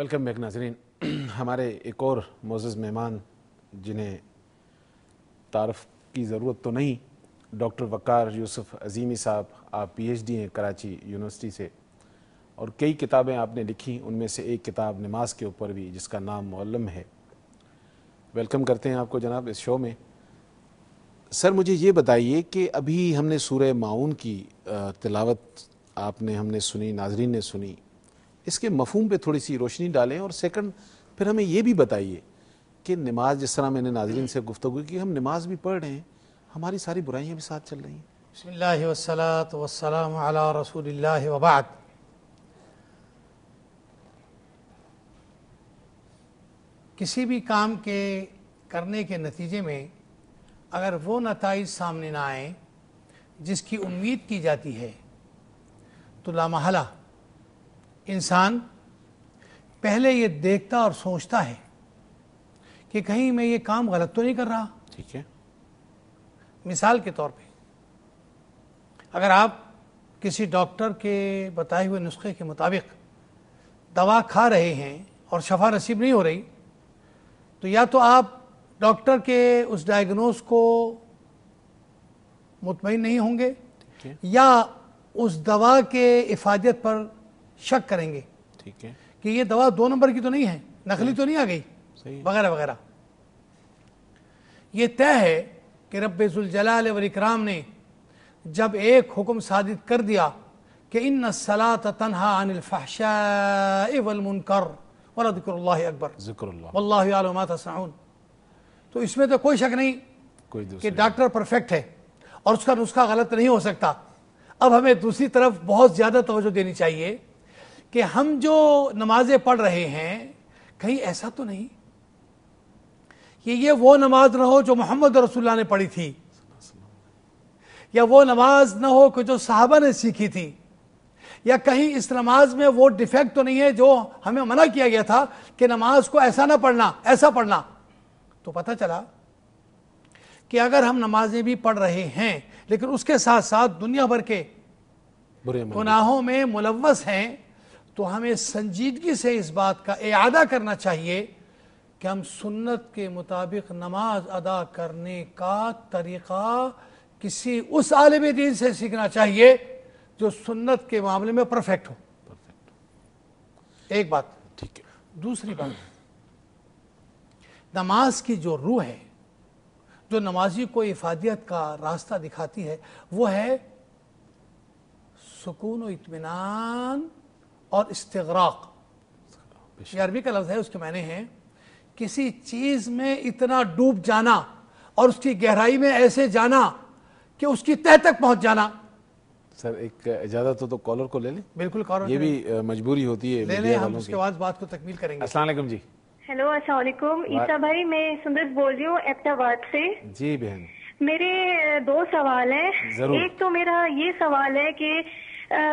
Welcome back ناظرین. ہمارے ایک اور معزز مہمان جنہیں تعارف کی ضرورت تو نہیں، ڈاکٹر وقار یوسف عظیمی صاحب. آپ پی ایچ ڈی ہیں کراچی یونیورسٹی سے، اور کئی کتابیں آپ نے لکھی، ان میں سے ایک کتاب نماز کے اوپر بھی جس کا نام معلم ہے. ویلکم کرتے ہیں آپ کو جناب اس شو میں. سر مجھے یہ بتائیے کہ ابھی ہم نے سورہ ماؤن کی تلاوت ہم نے سنی، ناظرین نے سنی، اس کے مفہوم پہ تھوڑی سی روشنی ڈالیں، اور سیکنڈ پھر ہمیں یہ بھی بتائیے کہ نماز، جس طرح میں نے ناظرین سے گفتگو کی، ہم نماز بھی پڑھ رہے ہیں، ہماری ساری برائیاں بھی ساتھ چل رہی ہیں. بسم اللہ والصلاة والسلام علی رسول اللہ وبعد. کسی بھی کام کے کرنے کے نتیجے میں اگر وہ نتائج سامنے نہ آئیں جس کی امید کی جاتی ہے تو لامحالہ انسان پہلے یہ دیکھتا اور سوچتا ہے کہ کہیں میں یہ کام غلط تو نہیں کر رہا. ٹھیک ہے. مثال کے طور پہ اگر آپ کسی ڈاکٹر کے بتائے ہوئے نسخے کے مطابق دوا کھا رہے ہیں اور شفا نصیب نہیں ہو رہی، تو یا تو آپ ڈاکٹر کے اس ڈائیگنوز کو مطمئن نہیں ہوں گے یا اس دوا کے افادیت پر شک کریں گے. ٹھیک ہے. کہ یہ دوا 2 نمبر کی تو نہیں ہے، نقلی تو نہیں آ گئی، وغیرہ وغیرہ. یہ طے ہے کہ رب ذوالجلال والاکرام نے جب ایک حکم صادر کر دیا کہ ان الصلاۃ تنہی عن الفحشاء والمنکر ولذکر اللہ اکبر، ذکر اللہ، واللہ یعلم ما تصنعون، تو اس میں تو کوئی شک نہیں کہ ڈاکٹر پرفیکٹ ہے اور اس کا نسخہ غلط نہیں ہو سکتا. اب ہمیں دوسری طرف بہت زیادہ توجہ دینی چاہیے کہ ہم جو نمازیں پڑھ رہے ہیں کہیں ایسا تو نہیں کہ یہ وہ نماز نہ ہو جو محمد رسول اللہ نے پڑھی تھی، یا وہ نماز نہ ہو کہ جو صحابہ نے سیکھی تھی، یا کہیں اس نماز میں وہ ڈیفیکٹ تو نہیں ہے جو ہمیں منع کیا گیا تھا کہ نماز کو ایسا نہ پڑھنا، ایسا پڑھنا. تو پتہ چلا کہ اگر ہم نمازیں بھی پڑھ رہے ہیں لیکن اس کے ساتھ ساتھ دنیا بھر کے گناہوں میں ملوث ہیں، تو ہمیں سنجیدگی سے اس بات کا اعادہ کرنا چاہیے کہ ہم سنت کے مطابق نماز ادا کرنے کا طریقہ کسی اس عالم دین سے سیکھنا چاہیے جو سنت کے معاملے میں پرفیکٹ ہو. ایک بات. ٹھیک ہے. دوسری بات، نماز کی جو روح ہے، جو نمازی کو افادیت کا راستہ دکھاتی ہے، وہ ہے سکون و اطمینان اور استغراق. یہ عربی کا لفظ ہے، اس کے معنی ہیں کسی چیز میں اتنا ڈوب جانا اور اس کی گہرائی میں ایسے جانا کہ اس کی تہ تک پہنچ جانا. سر ایک اجازت ہو تو کالر کو لے لیں. بالکل کالر یہ بھی مجبوری ہوتی ہے. لے لیں، ہم اس کے بعد بات کو تکمیل کریں گے. السلام علیکم. جی ہیلو، السلام علیکم. عیسیٰ بھائی، میں سندر بول رہی ہوں ایبٹاباد سے. جی بہن، میرے 2 سوال ہیں. ضرور. ایک تو میرا یہ سوال ہے کہ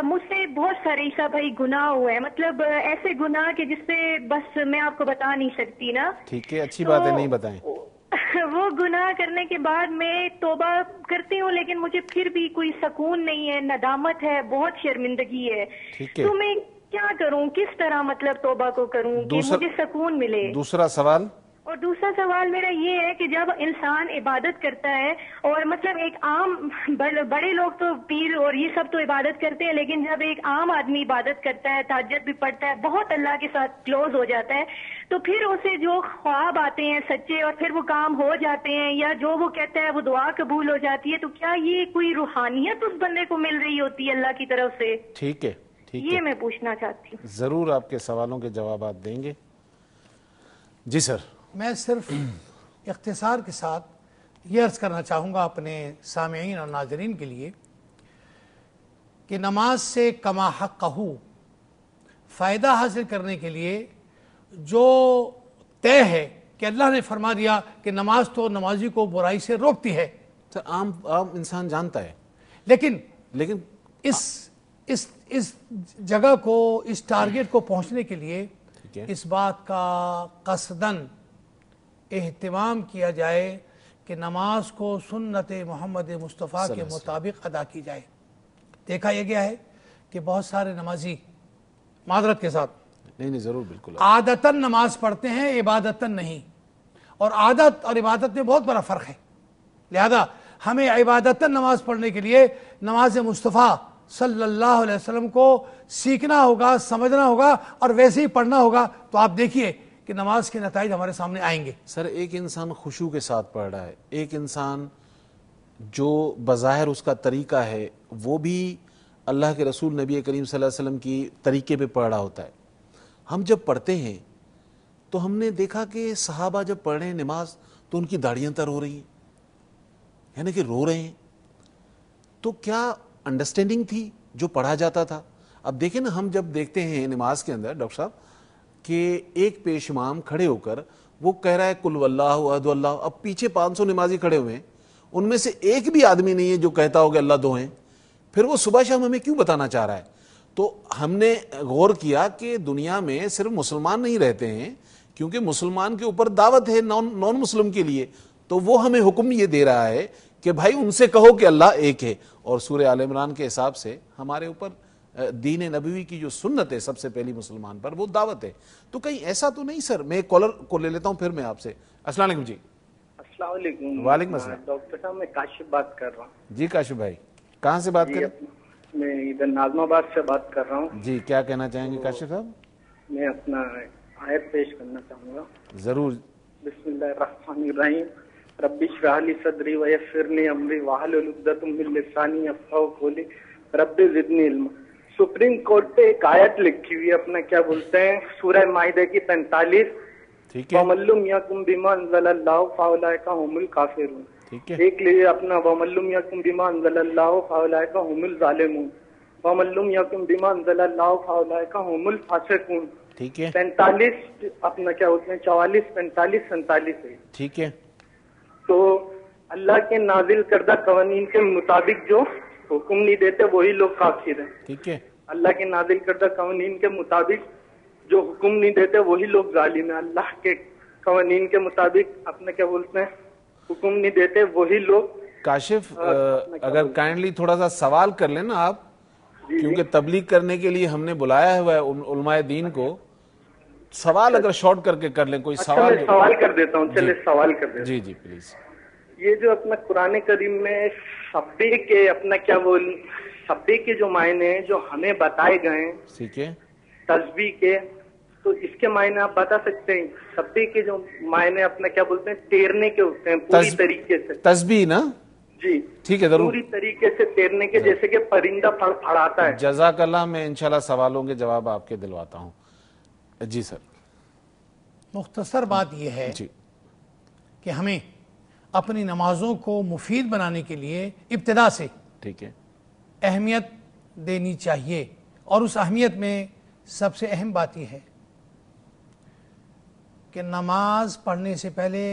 مجھ سے بہت سارے عیسیٰ بھائی گناہ ہوئے ہیں، مطلب ایسے گناہ کہ جس سے بس میں آپ کو بتا نہیں سکتی نا. ٹھیک ہے، اچھی بات ہے، نہیں بتائیں. وہ گناہ کرنے کے بعد میں توبہ کرتی ہوں لیکن مجھے پھر بھی کوئی سکون نہیں ہے، ندامت ہے، بہت شرمندگی ہے. تو میں کیا کروں، کس طرح مطلب توبہ کو کروں کہ مجھے سکون ملے؟ دوسرا سوال. اور دوسرا سوال میرا یہ ہے کہ جب انسان عبادت کرتا ہے، اور مطلب ایک عام بڑے لوگ تو پیر اور یہ سب تو عبادت کرتے ہیں، لیکن جب ایک عام آدمی عبادت کرتا ہے، تہجد بھی پڑھتا ہے، بہت اللہ کے ساتھ کلوز ہو جاتا ہے، تو پھر اسے جو خواب آتے ہیں سچے اور پھر وہ کام ہو جاتے ہیں، یا جو وہ کہتا ہے وہ دعا قبول ہو جاتی ہے، تو کیا یہ کوئی روحانیت اس بندے کو مل رہی ہوتی ہے اللہ کی طرف سے؟ ٹھیک ہے، ٹھیک ہے، یہ میں پوچھنا چاہتی ہوں. ضرور آپ کے سوالوں کے جوابات دیں گے. جی سر. میں صرف اختصار کے ساتھ یہ عرض کرنا چاہوں گا اپنے سامعین اور ناظرین کے لیے کہ نماز سے کما حقہ فائدہ حاصل کرنے کے لیے جو طے ہے کہ اللہ نے فرما دیا کہ نماز تو نمازی کو برائی سے روکتی ہے. سر عام انسان جانتا ہے، لیکن اس جگہ کو، اس ٹارگٹ کو پہنچنے کے لیے اس بات کا قصداً اہتمام کیا جائے کہ نماز کو سنت محمد مصطفیٰ کے مطابق ادا کی جائے. دیکھا یہ گیا ہے کہ بہت سارے نمازی، معذرت کے ساتھ، نہیں ضرور بالکل عادتاً نماز پڑھتے ہیں, عبادتاً نہیں, اور عادت اور عبادت میں بہت بڑا فرق ہے. لہذا ہمیں عبادتاً نماز پڑھنے کے لیے نماز مصطفیٰ صلی اللہ علیہ وسلم کو سیکھنا ہوگا, سمجھنا ہوگا اور ویسے ہی پڑھنا ہوگا. تو آپ دیکھیے کہ نماز کے نتائج ہمارے سامنے آئیں گے. سر ایک انسان خشوع کے ساتھ پڑھ رہا ہے, ایک انسان جو بظاہر اس کا طریقہ ہے وہ بھی اللہ کے رسول نبی کریم صلی اللہ علیہ وسلم کی طریقے پہ پڑھ رہا ہوتا ہے. ہم جب پڑھتے ہیں تو ہم نے دیکھا کہ صحابہ جب پڑھ رہے ہیں نماز تو ان کی داڑھیاں تر ہو رہی ہیں, یعنی کہ رو رہے ہیں. تو کیا انڈرسٹینڈنگ تھی جو پڑھا جاتا تھا؟ اب دیکھیں نا, ہم جب دیکھتے ہیں نماز کے اندر ڈاکٹر صاحب کہ ایک پیش امام کھڑے ہو کر وہ کہہ رہا ہے کل واللہ احد اللہ, اب پیچھے 500 نمازی کھڑے ہوئے ہیں, ان میں سے ایک بھی آدمی نہیں ہے جو کہتا ہو کہ اللہ دو ہیں. پھر وہ صبح شام ہمیں کیوں بتانا چاہ رہا ہے؟ تو ہم نے غور کیا کہ دنیا میں صرف مسلمان نہیں رہتے ہیں, کیونکہ مسلمان کے اوپر دعوت ہے نان مسلم کے لیے, تو وہ ہمیں حکم یہ دے رہا ہے کہ بھائی ان سے کہو کہ اللہ ایک ہے. اور سورہ آل عمران کے حساب سے ہمارے اوپر دین نبوی کی جو سنت ہے سب سے پہلی مسلمان پر وہ دعوت ہے. تو کہیں ایسا تو نہیں سر؟ میں کالر کو لے لیتا ہوں پھر میں آپ سے. السلام علیکم. جی السلام علیکم. وعلیکم السلام. ڈاکٹر صاحب میں کاشف بات کر رہا ہوں. جی کاشف بھائی, کہاں سے بات کریں؟ میں ادھر ناظم آباد سے بات کر رہا ہوں. جی کیا کہنا چاہیں گے کاشف صاحب؟ میں اپنا آیت پیش کرنا چاہوں گا. ضرور. بسم اللہ الرحمن الرحیم. رب اشرح لی صدری ویسر لی امری واحلل عقدۃ من لسانی یفقهوا قولی رب زدنی علما. سپریم کورٹ پہ ایک آیت لکھی ہوئی ہے, اپنا کیا بولتے ہیں, سورہ مائدہ کی 45. ٹھیک ہے. وَمَن لَّمْ يَحْكُم بِمَا أَنزَلَ اللَّهُ فَأُولَٰئِكَ هُمُ الْكَافِرُونَ. ٹھیک ہے. ایک لیے اپنا وَمَن لَّمْ يَحْكُم بِمَا أَنزَلَ اللَّهُ فَأُولَٰئِكَ هُمُ الظَّالِمُونَ. وَمَن لَّمْ يَحْكُم بِمَا أَنزَلَ اللَّهُ فَأُولَٰئِكَ هُمُ الْفَاسِقُونَ. ٹھیک ہے. 45 اپنا کیا بولتے ہیں 44 45 47 ہے. ٹھیک ہے. تو اللہ کے نازل کردہ قوانین کے مطابق جو حکم نہیں دیتے وہی لوگ کافر ہیں. ٹھیک ہے. اللہ کے نازل کردہ قوانین کے مطابق جو حکم نہیں دیتے وہی لوگ ظالم ہیں. اللہ کے قوانین کے مطابق اپنا کیا بولتے ہیں حکم نہیں دیتے وہی لوگ. کاشف اگر کائنڈلی تھوڑا سا سوال کر لیں نا آپ, کیونکہ تبلیغ کرنے کے لیے ہم نے بلایا ہوا ہے علماء دین کو. سوال اگر شارٹ کر کے کر لیں کوئی سوال. میں سوال کر دیتا ہوں. چلے سوال کر دیتا ہوں. جی جی پلیز. یہ جو اپنا قرآن کریم میں سبے کے اپنا کیا بول سبے کے جو معنی ہیں جو ہمیں بتائے گئے ہیں, ٹھیک ہے, تسبیح کے, تو اس کے معنی آپ بتا سکتے ہیں؟ سبے کے جو معنی اپنا کیا بولتے ہیں تیرنے کے ہوتے ہیں پوری طریقے سے. تسبیح نا؟ جی ٹھیک ہے, ضرور. پوری طریقے سے تیرنے کے, جیسے کہ پرندہ پھڑاتا ہے. جزاک اللہ. میں انشاءاللہ سوالوں کے جواب آپ کے دلواتا ہوں. جی سر. مختصر بات یہ ہے جی کہ ہمیں اپنی نمازوں کو مفید بنانے کے لیے ابتدا سے ٹھیک ہے اہمیت دینی چاہیے. اور اس اہمیت میں سب سے اہم بات یہ ہے کہ نماز پڑھنے سے پہلے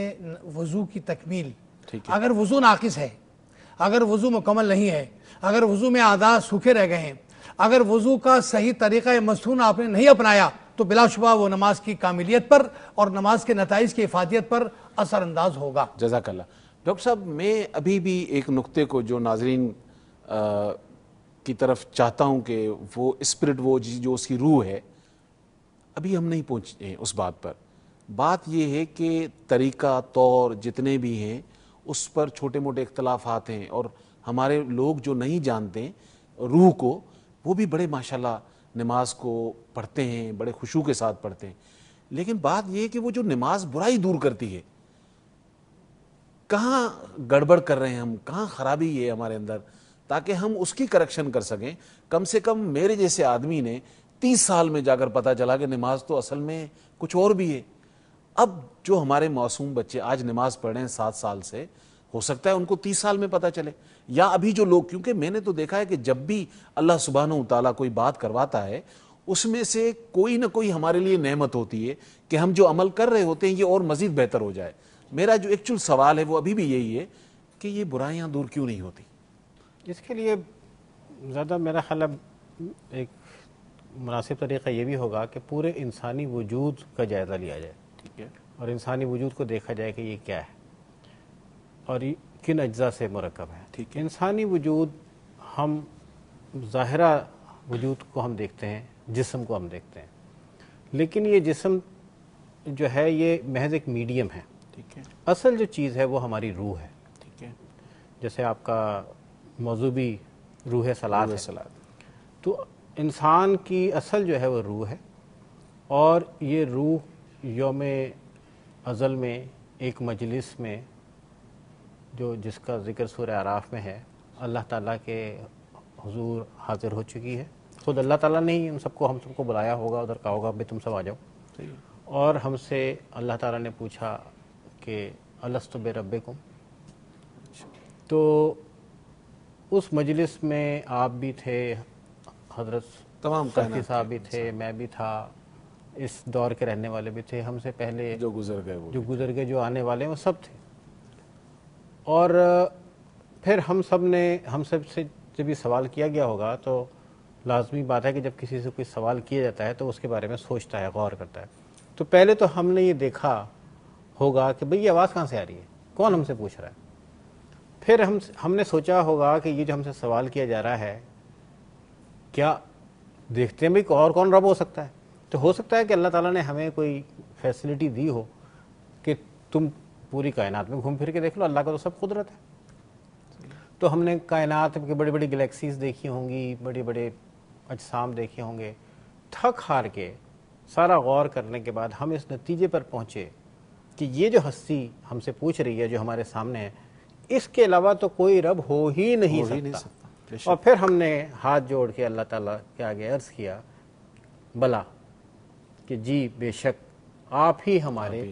وضو کی تکمیل. اگر وضو ناقص ہے, اگر وضو مکمل نہیں ہے, اگر وضو میں اعضاء سوکھے رہ گئے ہیں, اگر وضو کا صحیح طریقہ مسنون آپ نے نہیں اپنایا تو بلا شبہ وہ نماز کی کاملیت پر اور نماز کے نتائج کی افادیت پر اثر انداز ہوگا. جزاک اللہ. ڈاکٹر صاحب میں ابھی بھی ایک نقطے کو جو ناظرین کی طرف چاہتا ہوں کہ وہ اسپرٹ, وہ جو اس کی روح ہے, ابھی ہم نہیں پہنچے اس بات پر. بات یہ ہے کہ طریقہ طور جتنے بھی ہیں اس پر چھوٹے موٹے اختلافات ہیں, اور ہمارے لوگ جو نہیں جانتے روح کو وہ بھی بڑے ماشاءاللہ نماز کو پڑھتے ہیں, بڑے خشوع کے ساتھ پڑھتے ہیں. لیکن بات یہ ہے کہ وہ جو نماز برائی دور کرتی ہے, کہاں گڑبڑ کر رہے ہیں ہم, کہاں خرابی ہے ہمارے اندر, تاکہ ہم اس کی کریکشن کر سکیں. کم سے کم میرے جیسے آدمی نے 30 سال میں جا کر پتہ چلا کہ نماز تو اصل میں کچھ اور بھی ہے. اب جو ہمارے معصوم بچے آج نماز پڑھ رہے ہیں 7 سال سے, ہو سکتا ہے ان کو 30 سال میں پتہ چلے. یا ابھی جو لوگ, کیونکہ میں نے تو دیکھا ہے کہ جب بھی اللہ سبحانہ و تعالیٰ کوئی بات کرواتا ہے اس میں سے کوئی نہ کوئی ہمارے لیے نعمت ہوتی ہے کہ ہم جو عمل کر رہے ہوتے ہیں یہ اور مزید بہتر ہو جائے. میرا جو ایکچول سوال ہے وہ ابھی بھی یہی ہے کہ یہ برائیاں دور کیوں نہیں ہوتی؟ اس کے لیے زیادہ میرا خیال ایک مناسب طریقہ یہ بھی ہوگا کہ پورے انسانی وجود کا جائزہ لیا جائے. ٹھیک ہے. اور انسانی وجود کو دیکھا جائے کہ یہ کیا ہے اور یہ کن اجزاء سے مرکب ہے. ٹھیک ہے. انسانی وجود, ہم ظاہرہ وجود کو ہم دیکھتے ہیں, جسم کو ہم دیکھتے ہیں, لیکن یہ جسم جو ہے یہ محض ایک میڈیم ہے. ٹھیک ہے. اصل جو چیز ہے وہ ہماری روح ہے. ٹھیک ہے. جیسے آپ کا موضوع بھی روح صلات ہے. تو انسان کی اصل جو ہے وہ روح ہے، اور یہ روح یوم ازل میں ایک مجلس میں جس کا ذکر سورہ اعراف میں ہے، اللہ تعالیٰ کے حضور حاضر ہو چکی ہے. خود اللہ تعالیٰ نے ہی ہم سب کو بلایا ہوگا، ادھر کہا ہوگا بھائی تم سب آ جاؤ. اور ہم سے اللہ تعالیٰ نے پوچھا کہ الست بربکم. تو اس مجلس میں آپ بھی تھے، حضرت تمام صفی صاحب بھی تھے، میں بھی تھا، اس دور کے رہنے والے بھی تھے، ہم سے پہلے جو گزر گئے جو آنے والے وہ سب تھے. اور پھر ہم سب سے جب یہ سوال کیا گیا ہوگا تو لازمی بات ہے کہ جب کسی سے کوئی سوال کیا جاتا ہے تو اس کے بارے میں سوچتا ہے، غور کرتا ہے. تو پہلے تو ہم نے یہ دیکھا ہوگا کہ بھئی یہ آواز کہاں سے آ رہی ہے، کون ہم سے پوچھ رہا ہے. پھر ہم نے سوچا ہوگا کہ یہ جو ہم سے سوال کیا جا رہا ہے، کیا دیکھتے ہیں بھئی اور کون رب ہو سکتا ہے. تو ہو سکتا ہے کہ اللہ تعالیٰ نے ہمیں کوئی فیسلٹی دی ہو کہ تم پوری کائنات میں گھوم پھر کے دیکھ لو، اللہ کا تو سب قدرت ہے. تو ہم نے کائنات کی بڑی بڑی گلیکسیز دیکھی ہوں گی، بڑے بڑے اجسام دیکھے ہوں گے. تھک ہار کے سارا غور کرنے کے بعد ہم اس نتیجے پر پہنچے کہ یہ جو ہستی ہم سے پوچھ رہی ہے، جو ہمارے سامنے ہے، اس کے علاوہ تو کوئی رب ہو ہی نہیں سکتا. اور پھر ہم نے ہاتھ جوڑ کے اللہ تعالیٰ کے آگے عرض کیا بلا کہ جی بے شک آپ ہی ہمارے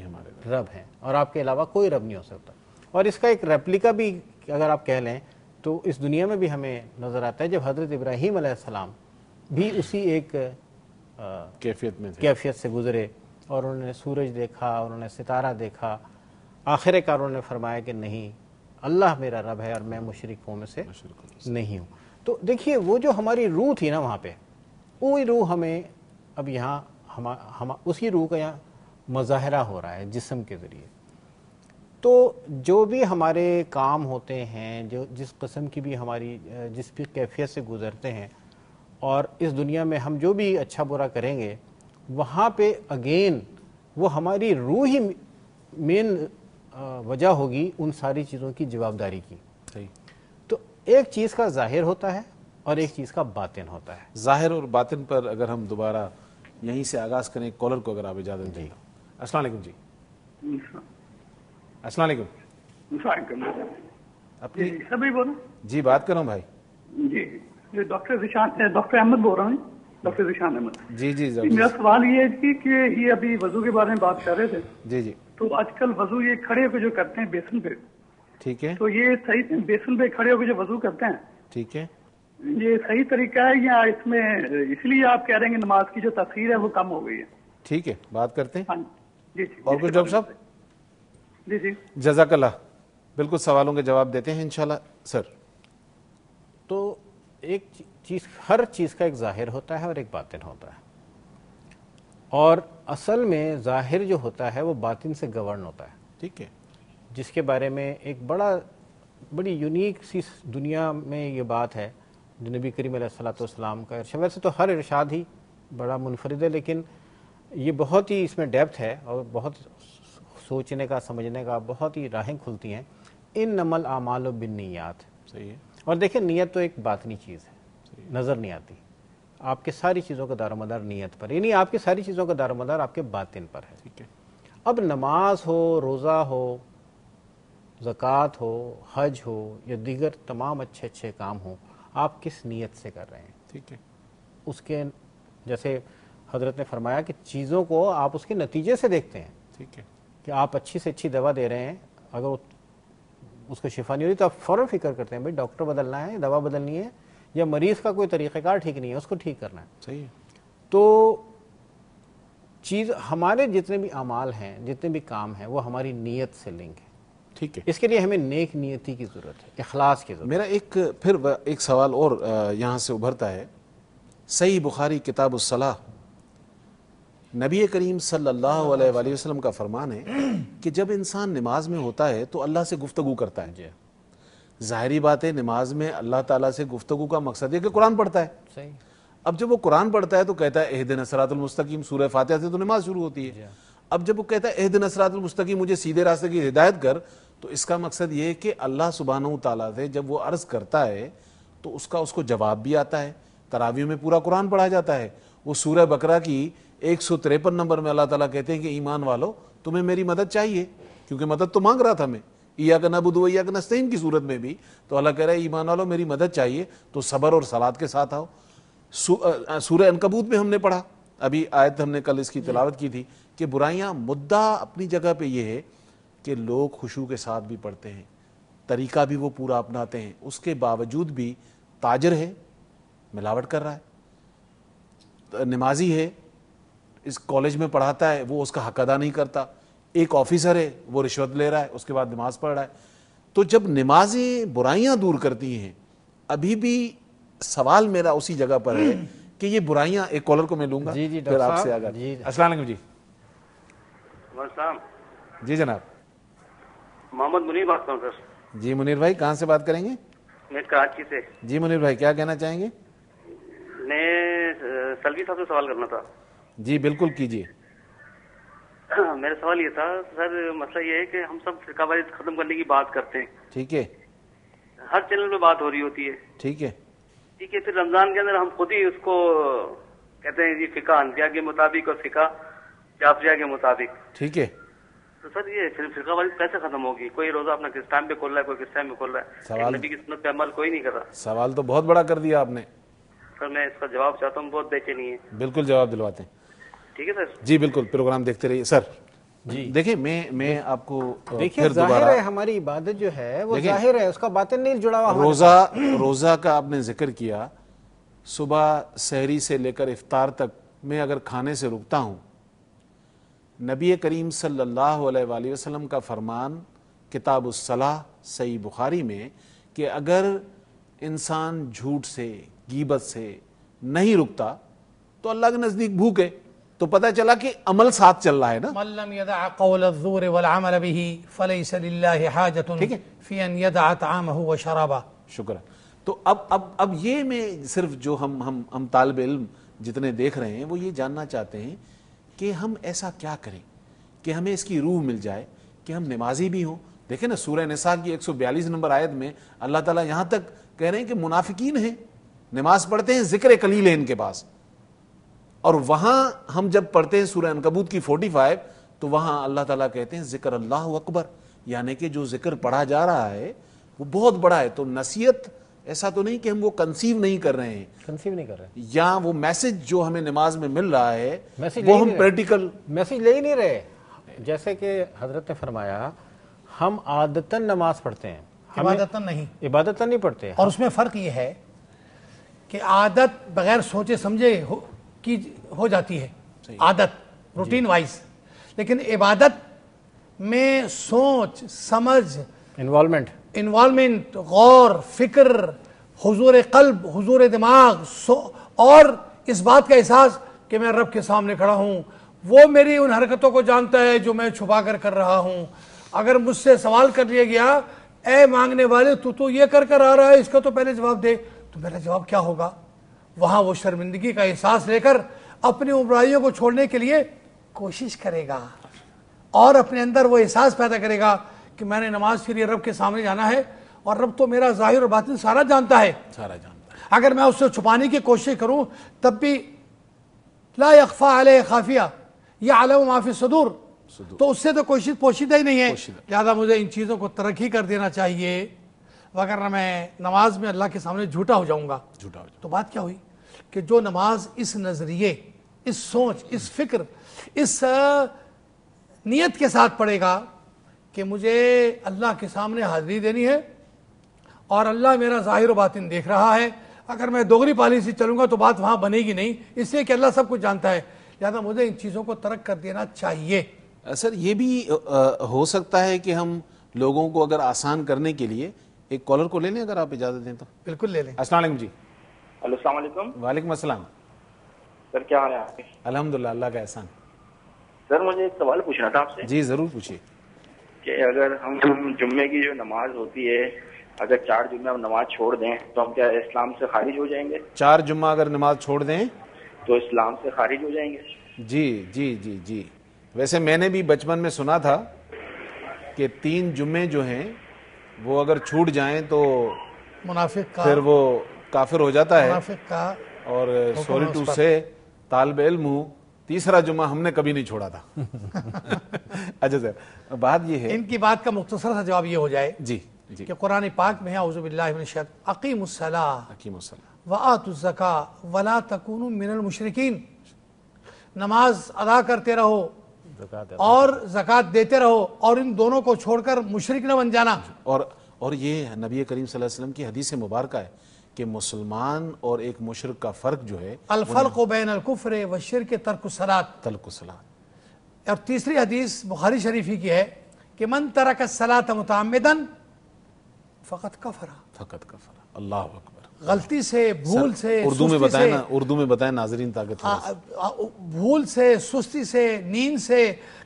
رب ہیں، اور آپ کے علاوہ کوئی رب نہیں ہو سکتا. اور اس کا ایک ریپلیکا بھی اگر آپ کہہ لیں تو اس دنیا میں بھی ہمیں نظر آتا ہے، جب حضرت ابراہیم علیہ السلام بھی اسی ایک کیفیت سے گزرے، اور انہوں نے سورج دیکھا، انہوں نے ستارہ دیکھا، آخر کار انہوں نے فرمایا کہ نہیں، اللہ میرا رب ہے اور میں مشرکوں میں سے نہیں ہوں. تو دیکھیے وہ جو ہماری روح تھی نا وہاں پہ، وہی روح ہمیں اب یہاں اسی روح کا یہاں مظاہرہ ہو رہا ہے جسم کے ذریعے. تو جو بھی ہمارے کام ہوتے ہیں، جو جس قسم کی بھی ہماری جس بھی کیفیت سے گزرتے ہیں، اور اس دنیا میں ہم جو بھی اچھا برا کریں گے، وہاں پہ اگین وہ ہماری روح ہی مین وجہ ہوگی ان ساری چیزوں کی جوابداری کی. تو ایک چیز کا ظاہر ہوتا ہے اور ایک چیز کا باطن ہوتا ہے. ظاہر اور باطن پر اگر ہم دوبارہ یہیں سے آغاز کریں، کالر کو اگر آپ اجازت دیں. السلام علیکم. جی السلام علیکم. اپنی سبھی بولو. جی بات کر رہا ہوں بھائی. جی ڈاکٹر احمد بول رہا ہوں. ڈاکٹر ذیشان احمد. جی میرا سوال یہ ہے کہ یہ ابھی وضو کے بارے میں بات کر رہے تھے. جی تو آج کل وضو یہ کھڑے ہو کے جو کرتے ہیں بیسن پہ، ٹھیک ہے، تو یہ صحیح بیسن پہ کھڑے ہو کے جو وضو کرتے ہیں، ٹھیک ہے، یہ صحیح طریقہ ہے یا اس میں اس لیے آپ کہہ رہے ہیں کہ نماز کی جو تاثیر ہے وہ کم ہو گئی ہے؟ ٹھیک ہے، بات کرتے ہیں. جی اور کچھ ڈاکٹر صاحب؟ جی جزاک اللہ. بالکل سوالوں کے جواب دیتے ہیں انشاءاللہ سر. تو ایک چیز، ہر چیز کا ایک ظاہر ہوتا ہے اور ایک باطن ہوتا ہے، اور اصل میں ظاہر جو ہوتا ہے وہ باطن سے گورن ہوتا ہے. ٹھیک ہے، جس کے بارے میں ایک بڑی یونیک سی دنیا میں یہ بات ہے جو نبی کریم علیہ الصلوۃ والسلام کا ارشاد. ویسے تو ہر ارشاد ہی بڑا منفرد ہے، لیکن یہ بہت ہی اس میں ڈیپتھ ہے اور بہت سوچنے کا، سمجھنے کا بہت ہی راہیں کھلتی ہیں. انما الاعمال بالنیات. صحیح ہے. اور دیکھیں نیت تو ایک باطنی چیز ہے، نظر نہیں آتی. آپ کے ساری چیزوں کا دار و مدار نیت پر، یعنی آپ کی ساری چیزوں کا دار و مدار آپ کے باطن پر ہے. ٹھیک ہے. اب نماز ہو، روزہ ہو، زکوٰۃ ہو، حج ہو، یا دیگر تمام اچھے کام ہوں، آپ کس نیت سے کر رہے ہیں. ٹھیک ہے. اس کے جیسے حضرت نے فرمایا کہ چیزوں کو آپ اس کے نتیجے سے دیکھتے ہیں. ٹھیک ہے. کہ آپ اچھی سے اچھی دوا دے رہے ہیں، اگر اس کو شفا نہیں ہوئی تو آپ فوراً فکر کرتے ہیں بھائی ڈاکٹر بدلنا ہے، دوا بدلنی ہے، یا مریض کا کوئی طریقہ کار ٹھیک نہیں ہے، اس کو ٹھیک کرنا ہے. صحیح ہے. تو چیز ہمارے جتنے بھی اعمال ہیں، جتنے بھی کام ہیں، وہ ہماری نیت سے لنک ہے. ٹھیک ہے. اس کے لیے ہمیں نیک نیتی کی ضرورت ہے، اخلاص کی ضرورت. میرا ایک سوال اور یہاں سے ابھرتا ہے. صحیح بخاری کتاب الصلاح، نبی کریم صلی اللہ علیہ وآلہ وسلم کا فرمان ہے کہ جب انسان نماز میں ہوتا ہے تو اللہ سے گفتگو کرتا ہے. ظاہری بات ہے نماز میں اللہ تعالیٰ سے گفتگو کا مقصد ہے کہ قرآن پڑھتا ہے. صحیح. اب جب وہ قرآن پڑھتا ہے تو کہتا ہے اہدنا الصراط المستقیم، سورہ فاتحہ سے تو نماز شروع ہوتی ہے. اب جب وہ کہتا ہے اہدنا الصراط المستقیم، مجھے سیدھے راستے کی ہدایت کر، تو اس کا مقصد یہ ہے کہ اللہ سبحانہ و تعالیٰ سے جب وہ عرض کرتا ہے تو اس کو جواب بھی آتا ہے. تراویح میں پورا قرآن پڑھا جاتا ہے. وہ سورہ بقرہ کی 153 نمبر میں اللہ تعالیٰ کہتے ہیں کہ ایمان والو تمہیں میری مدد چاہیے، کیونکہ مدد تو مانگ رہا تھا میں، ایاک نعبد و ایاک نستعین کی صورت میں بھی تو اللہ کہہ رہا ہے ایمان والو میری مدد چاہیے تو صبر اور صلات کے ساتھ آؤ. سورہ عنکبوت میں ہم نے پڑھا، ابھی آیت ہم نے کل اس کی تلاوت کی تھی کہ برائیاں، مدعا اپنی جگہ پہ یہ ہے کہ لوگ خشوع کے ساتھ بھی پڑھتے ہیں، طریقہ بھی وہ پورا اپناتے ہیں، اس کے باوجود بھی تاجر ہے ملاوٹ کر رہا ہے، نمازی ہے اس کالج میں پڑھاتا ہے وہ اس کا حق ادا نہیں کرتا، ایک آفیسر ہے وہ رشوت لے رہا ہے اس کے بعد نماز پڑھ رہا ہے. تو جب نمازیں برائیاں دور کرتی ہیں، ابھی بھی سوال میرا اسی جگہ پر ہے کہ یہ برائیاں، ایک کالر کو میں لوں گا پھر آپ سے آگا. السلام علیکم جی. السلام. جی جناب. محمد منیر بات کروں سر. جی منیر بھائی کہاں سے بات کریں گے؟ میں کراچی سے. جی منیر بھائی کیا کہنا چاہیں گے؟ میں سلوی صاحب سے سوال کرنا تھا. جی بالکل کیجیے. میرا سوال یہ تھا سر، مسئلہ یہ ہے کہ ہم سب فرقہ واریت ختم کرنے کی بات کرتے ہیں، ٹھیک ہے، ہر چینل پہ بات ہو رہی ہوتی ہے، ٹھیک ہے، ٹھیک ہے. پھر رمضان کے اندر ہم خود ہی اس کو کہتے ہیں جی فقہ حنفیہ کے مطابق اور فقہ جعفریہ کے مطابق، ٹھیک ہے. تو سر یہ پھر فرقہ واریت کیسے ختم ہوگی؟ کوئی روزہ اپنا کس ٹائم پہ کھول رہا ہے، کوئی کس ٹائم پہ کھول رہا ہے، سوال نبی کی سنت پہ عمل کوئی نہیں کر رہا. سوال تو بہت بڑا کر دیا آپ نے سر. میں اس کا جواب چاہتا ہوں، بہت بے چینی ہے. بالکل جواب دلواتے ہیں. ٹھیک ہے سر. جی بالکل، پروگرام دیکھتے رہیے سر. جی دیکھیں میں آپ کو دیکھیے ظاہر ہے ہماری عبادت جو ہے وہ ظاہر ہے، اس کا باطن نہیں جڑا ہوا. روزہ کا آپ نے ذکر کیا، صبح سحری سے لے کر افطار تک میں اگر کھانے سے رکتا ہوں، نبی کریم صلی اللہ علیہ وآلہ وسلم کا فرمان کتاب الصلاح صحیح بخاری میں کہ اگر انسان جھوٹ سے، غیبت سے نہیں رکتا تو اللہ کے نزدیک بھوک ہے. تو پتہ چلا کہ عمل ساتھ چل رہا ہے نا. من لم يدع قول الزور والعمل به فليس لله حاجة في ان يدع طعامه وشرابه. شکر. تو اب یہ میں صرف جو ہم طالب علم جتنے دیکھ رہے ہیں وہ یہ جاننا چاہتے ہیں کہ ہم ایسا کیا کریں کہ ہمیں اس کی روح مل جائے کہ ہم نمازی بھی ہوں. دیکھیں نا سورہ نساء کی 142 نمبر آیت میں اللہ تعالیٰ یہاں تک کہہ رہے ہیں کہ منافقین ہیں، نماز پڑھتے ہیں، ذکر قلیل ہے ان کے پاس. اور وہاں ہم جب پڑھتے ہیں سورہ عنکبوت کی 45 تو وہاں اللہ تعالیٰ کہتے ہیں ذکر اللہ اکبر، یعنی کہ جو ذکر پڑھا جا رہا ہے وہ بہت بڑا ہے. تو نصیحت ایسا تو نہیں کہ ہم وہ کنسیو نہیں کر رہے ہیں، یا وہ میسج جو ہمیں نماز میں مل رہا ہے وہ ہم پریکٹیکل میسج لے ہی نہیں رہے. جیسے کہ حضرت نے فرمایا ہم عادتاً نماز پڑھتے ہیں، عبادتاً نہیں پڑھتے. اور اس میں فرق یہ ہے کہ عادت بغیر سوچے سمجھے کی ہو جاتی ہے، عادت روٹین وائز، لیکن عبادت میں سوچ سمجھ، انوالومنٹ، غور فکر، حضور قلب، حضور دماغ، اور اس بات کا احساس کہ میں رب کے سامنے کھڑا ہوں، وہ میری ان حرکتوں کو جانتا ہے جو میں چھپا کر رہا ہوں. اگر مجھ سے سوال کر لیا گیا اے مانگنے والے تو یہ کر آ رہا ہے، اس کا تو پہلے جواب دے، تو میرا جواب کیا ہوگا؟ وہاں وہ شرمندگی کا احساس لے کر اپنی برائیوں کو چھوڑنے کے لیے کوشش کرے گا اور اپنے اندر وہ احساس پیدا کرے گا کہ میں نے نماز کے لیے رب کے سامنے جانا ہے اور رب تو میرا ظاہر اور باطن سارا جانتا ہے. اگر میں اس سے چھپانے کی کوشش کروں تب بھی لا یخفی علیہ خافیہ یعلم ما فی الصدور، تو اس سے تو کوشش پوشیدہ ہی نہیں ہے. لہٰذا مجھے ان چیزوں کو ترقی کر دینا چاہیے، وگرنہ میں نماز میں اللہ کے سامنے جھوٹا ہو جاؤں گا. تو بات کیا ہوئی کہ جو نماز اس نظریے، اس سوچ، اس فکر، اس نیت کے ساتھ پڑھے گا کہ مجھے اللہ کے سامنے حاضری دینی ہے اور اللہ میرا ظاہر و باطن دیکھ رہا ہے، اگر میں دوغلی پالیسی چلوں گا تو بات وہاں بنے گی نہیں، اس لیے کہ اللہ سب کچھ جانتا ہے. لہٰذا مجھے ان چیزوں کو ترک کر دینا چاہیے. سر یہ بھی ہو سکتا ہے کہ ہم لوگوں کو اگر آسان کرنے کے لیے ایک کالر کو لے لیں اگر آپ اجازت دیں تو. بالکل لے لیں. السلام علیکم جی. ہلو السلام علیکم. وعلیکم السلام. سر کیا حال ہے آپ کے؟ الحمدللہ اللہ کا احسان. سر مجھے ایک سوال پوچھنا تھا آپ سے. جی ضرور پوچھیے. کہ اگر ہم جمعے کی جو نماز ہوتی ہے اگر 4 جمعہ ہم نماز چھوڑ دیں تو ہم کیا اسلام سے خارج ہو جائیں گے؟ 4 جمعہ اگر نماز چھوڑ دیں تو اسلام سے خارج ہو جائیں گے؟ جی جی جی جی، ویسے میں نے بھی بچپن میں سنا تھا کہ 3 جمعے جو ہیں وہ اگر چھوٹ جائیں تو منافق کا پھر وہ کافر ہو جاتا ہے، منافق کا اور سوری ٹو سے طالب علم ہوں، تیسرا جمعہ ہم نے کبھی نہیں چھوڑا تھا۔ اچھا سر، بات یہ ہے، ان کی بات کا مختصر سا جواب یہ ہو جائے جی جی، کہ قرآن پاک میں ہے اعوذ باللہ من الشیطان اقیموا الصلاۃ حکیم السلام، وآتوا الزکاۃ ولا تکونوا من المشرکین، نماز ادا کرتے رہو اور زکوٰۃ دیتے رہو، اور ان دونوں کو چھوڑ کر مشرک نہ بن جانا۔ اور یہ نبی کریم صلی اللہ علیہ وسلم کی حدیث مبارکہ ہے کہ مسلمان اور ایک مشرک کا فرق جو ہے الفرق بین الکفر والشرک ترک الصلاۃ، ترک الصلاۃ۔ اور تیسری حدیث بخاری شریفی کی ہے کہ من ترک الصلاۃ متعمدا فقط کفر، فقط کفر، اللہ اکبر۔ غلطی سے، بھول سے، اردو میں سستی بتائیں سے، نا، اردو میں بتائیں ناظرین تاکہ تھوڑا سا۔ بھول سے، سستی سے، نیند سے،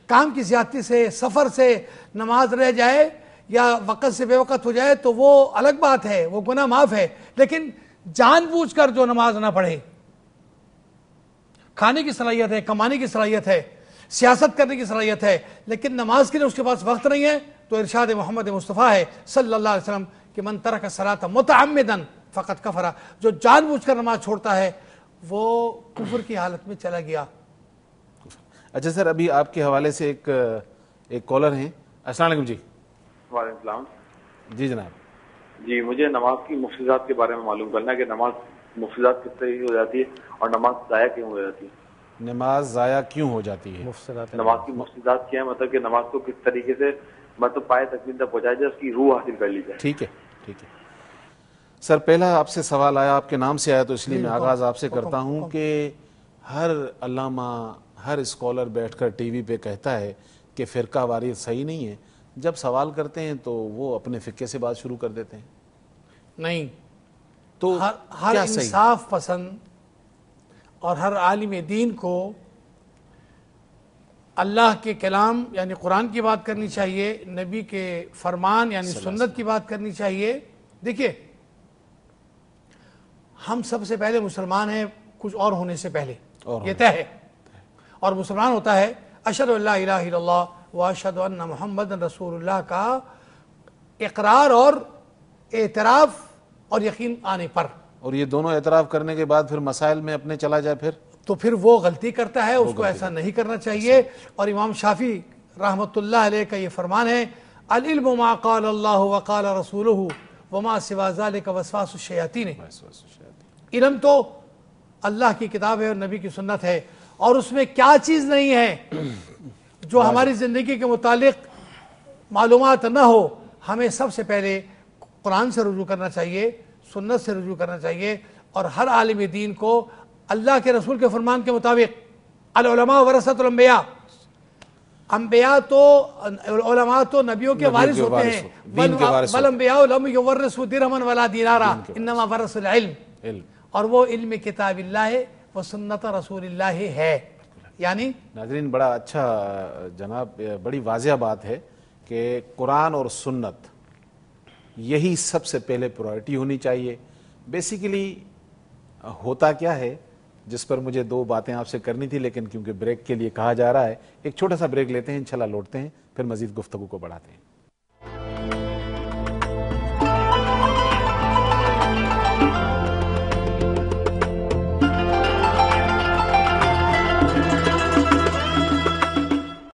کام کی زیادتی سے، سفر سے نماز رہ جائے یا وقت سے بے وقت ہو جائے تو وہ الگ بات ہے، وہ گناہ معاف ہے، لیکن جان بوجھ کر جو نماز نہ پڑھے، کھانے کی صلاحیت ہے، کمانے کی صلاحیت ہے، سیاست کرنے کی صلاحیت ہے، لیکن نماز کے لیے اس کے پاس وقت نہیں ہے، تو ارشاد محمد مصطفیٰ ہے صلی اللہ علیہ وسلم کہ من ترک الصلاۃ متعمدا فقط کفر، جو جان بوجھ کر نماز چھوڑتا ہے وہ کفر کی حالت میں چلا گیا۔ اچھا سر، ابھی آپ کے حوالے سے ایک کالر ہیں۔ السلام علیکم جی۔ وعلیکم السلام جی جناب۔ جی، مجھے نماز کی مفسدات کے بارے میں معلوم کرنا ہے کہ نماز مفسدات کس طرح ہو جاتی ہے اور نماز ضائع کیوں ہو جاتی ہے؟ نماز ضائع کیوں ہو جاتی ہے؟ نماز کی مفسدات کیا ہے، مطلب کہ نماز کو کس طریقے سے مطلب پائے تکمیل تک پہنچایا جائے، اس کی روح حاصل کر لی جائے۔ ٹھیک ہے ٹھیک ہے سر، پہلا آپ سے سوال آیا، آپ کے نام سے آیا، تو اس لیے میں آغاز آپ سے کرتا ہوں کہ ہر علامہ، ہر اسکالر بیٹھ کر ٹی وی پہ کہتا ہے کہ فرقہ واریت صحیح نہیں ہے، جب سوال کرتے ہیں تو وہ اپنے فقہ سے بات شروع کر دیتے ہیں۔ نہیں، تو ہر انصاف پسند اور ہر عالم دین کو اللہ کے کلام یعنی قرآن کی بات کرنی چاہیے، نبی کے فرمان یعنی سنت کی بات کرنی چاہیے۔ دیکھیے، ہم سب سے پہلے مسلمان ہیں کچھ اور ہونے سے پہلے، یہ طے ہے، اور مسلمان ہوتا ہے اشہد ان لا الہ الا اللہ واشہد ان محمد رسول اللہ کا اقرار اور اعتراف اور یقین آنے پر، اور یہ دونوں اعتراف کرنے کے بعد پھر مسائل میں اپنے چلا جائے تو پھر وہ غلطی کرتا ہے، اس کو ایسا نہیں کرنا چاہیے۔ اور امام شافعی رحمۃ اللہ علیہ کا یہ فرمان ہے العلم ما قال اللہ وقال رسولہ وما سوا ذلک وسواس الشیاطین، علم تو اللہ کی کتاب ہے اور نبی کی سنت ہے، اور اس میں کیا چیز نہیں ہے جو ہماری زندگی کے متعلق معلومات نہ ہو، ہمیں سب سے پہلے قرآن سے رجوع کرنا چاہیے، سنت سے رجوع کرنا چاہیے، اور ہر عالم دین کو اللہ کے رسول کے فرمان کے مطابق العلماء ورثۃ الانبیاء، انبیاء تو علماء تو نبیوں کے وارث ہوتے ہیں، والانبیاء لم یورثوا درہما ولا دینارا انما ورثوا العلم، اور وہ علم کتاب اللہ و سنت رسول اللہ ہے۔ یعنی ناظرین، بڑا اچھا جناب، بڑی واضح بات ہے کہ قرآن اور سنت یہی سب سے پہلے پرائرٹی ہونی چاہیے۔ بیسیکلی ہوتا کیا ہے، جس پر مجھے 2 باتیں آپ سے کرنی تھی، لیکن کیونکہ بریک کے لیے کہا جا رہا ہے، ایک چھوٹا سا بریک لیتے ہیں، انشاءاللہ لوٹتے ہیں، پھر مزید گفتگو کو بڑھاتے ہیں۔